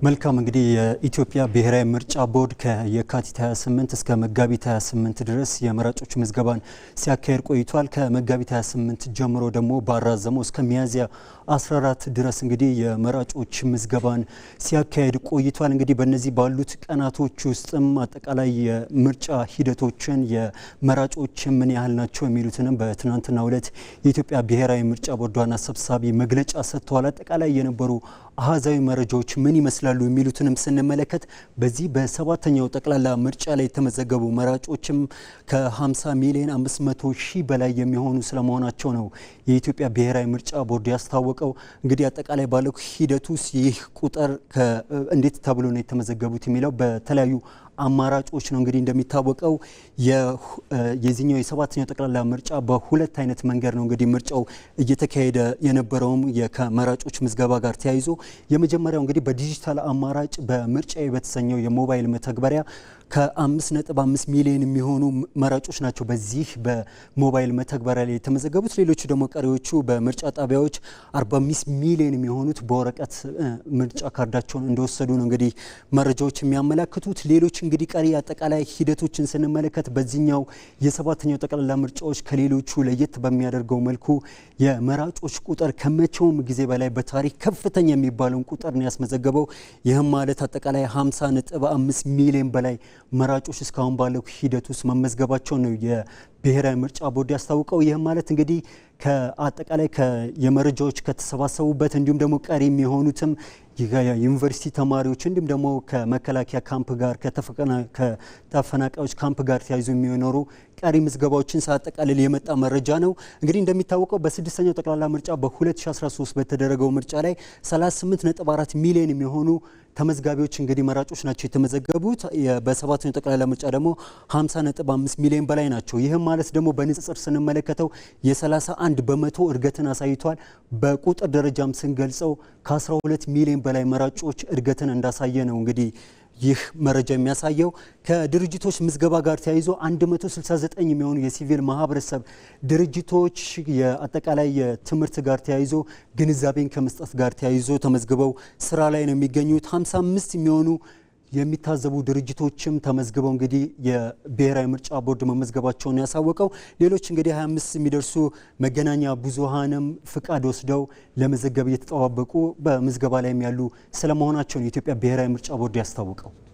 መልካም እንግዲህ የኢትዮጵያ ብሔራዊ ምርጫ ቦርድ ከየካቲት 28 እስከ መጋቢት 28 ድረስ የመራጮች ምዝገባን ሲያካሄድ ቆይቷል። ከመጋቢት 28 ጀምሮ ደግሞ ባራዘመው እስከ ሚያዝያ 14 ድረስ እንግዲህ የመራጮች ምዝገባን ሲያካሄድ ቆይቷል። እንግዲህ በእነዚህ ባሉት ቀናቶች ውስጥም አጠቃላይ የምርጫ ሂደቶችን የመራጮች ምን ያህል ናቸው የሚሉትንም በትናንትናው ዕለት የኢትዮጵያ ብሔራዊ ምርጫ ቦርድ ዋና ሰብሳቢ መግለጫ ሰጥተዋል። አጠቃላይ የነበሩ አሃዛዊ መረጃዎች ምን ይመስላሉ የሚሉትንም ስንመለከት በዚህ በሰባተኛው ጠቅላላ ምርጫ ላይ የተመዘገቡ መራጮችም ከ50 ሚሊዮን 500 ሺህ በላይ የሚሆኑ ስለመሆናቸው ነው የኢትዮጵያ ብሔራዊ ምርጫ ቦርድ ያስታወቀው። እንግዲህ አጠቃላይ ባለው ሂደቱ ይህ ቁጥር እንዴት ተብሎ ነው የተመዘገቡት የሚለው በተለያዩ አማራጮች ነው። እንግዲህ እንደሚታወቀው የዚህኛው የሰባተኛው ጠቅላላ ምርጫ በሁለት አይነት መንገድ ነው እንግዲህ ምርጫው እየተካሄደ የነበረውም ከመራጮች ምዝገባ ጋር ተያይዞ የመጀመሪያው እንግዲህ በዲጂታል አማራጭ በምርጫዬ በተሰኘው የሞባይል መተግበሪያ ከ5.5 ሚሊዮን የሚሆኑ መራጮች ናቸው በዚህ በሞባይል መተግበሪያ ላይ የተመዘገቡት። ሌሎቹ ደግሞ ቀሪዎቹ በምርጫ ጣቢያዎች 45 ሚሊዮን የሚሆኑት በወረቀት ምርጫ ካርዳቸውን እንደወሰዱ ነው እንግዲህ መረጃዎች የሚያመላክቱት። ሌሎች እንግዲህ ቀሪ አጠቃላይ ሂደቶችን ስንመለከት በዚህኛው የሰባተኛው ጠቅላላ ምርጫዎች ከሌሎቹ ለየት በሚያደርገው መልኩ የመራጮች ቁጥር ከመቼውም ጊዜ በላይ በታሪክ ከፍተኛ የሚባለውን ቁጥር ነው ያስመዘገበው። ይህም ማለት አጠቃላይ 50.5 ሚሊዮን በላይ መራጮች እስካሁን ባለው ሂደት ውስጥ መመዝገባቸው ነው የብሔራዊ ምርጫ ቦርድ ያስታውቀው። ይህም ማለት እንግዲህ ከአጠቃላይ የመረጃዎች ከተሰባሰቡበት እንዲሁም ደግሞ ቀሪ የሚሆኑትም የዩኒቨርሲቲ ተማሪዎች እንዲሁም ደግሞ ከመከላከያ ካምፕ ጋር ከተፈናቃዮች ካምፕ ጋር ተያይዞ የሚኖሩ ቀሪ ምዝገባዎችን ሳጠቃልል የመጣ መረጃ ነው። እንግዲህ እንደሚታወቀው በስድስተኛው ጠቅላላ ምርጫ በ2013 በተደረገው ምርጫ ላይ 38.4 ሚሊዮን የሚሆኑ ተመዝጋቢዎች እንግዲህ መራጮች ናቸው የተመዘገቡት። በሰባተኛው ጠቅላላ ምርጫ ደግሞ 50.5 ሚሊዮን በላይ ናቸው። ይህም ማለት ደግሞ በንጽጽር ስንመለከተው የ31 በመቶ እድገትን አሳይቷል። በቁጥር ደረጃም ስንገልጸው ከ12 ሚሊዮን በላይ መራጮች እድገትን እንዳሳየ ነው እንግዲህ ይህ መረጃ የሚያሳየው። ከድርጅቶች ምዝገባ ጋር ተያይዞ 169 የሚሆኑ የሲቪል ማህበረሰብ ድርጅቶች የአጠቃላይ የትምህርት ጋር ተያይዞ ግንዛቤን ከመስጠት ጋር ተያይዞ ተመዝግበው ስራ ላይ ነው የሚገኙት። 55 የሚሆኑ የሚታዘቡ ድርጅቶችም ተመዝግበው እንግዲህ የብሔራዊ ምርጫ ቦርድ መመዝገባቸውን ያሳወቀው። ሌሎች እንግዲህ 25 የሚደርሱ መገናኛ ብዙሃንም ፍቃድ ወስደው ለመዘገብ እየተጠባበቁ በምዝገባ ላይም ያሉ ስለመሆናቸው የኢትዮጵያ ብሔራዊ ምርጫ ቦርድ ያስታወቀው።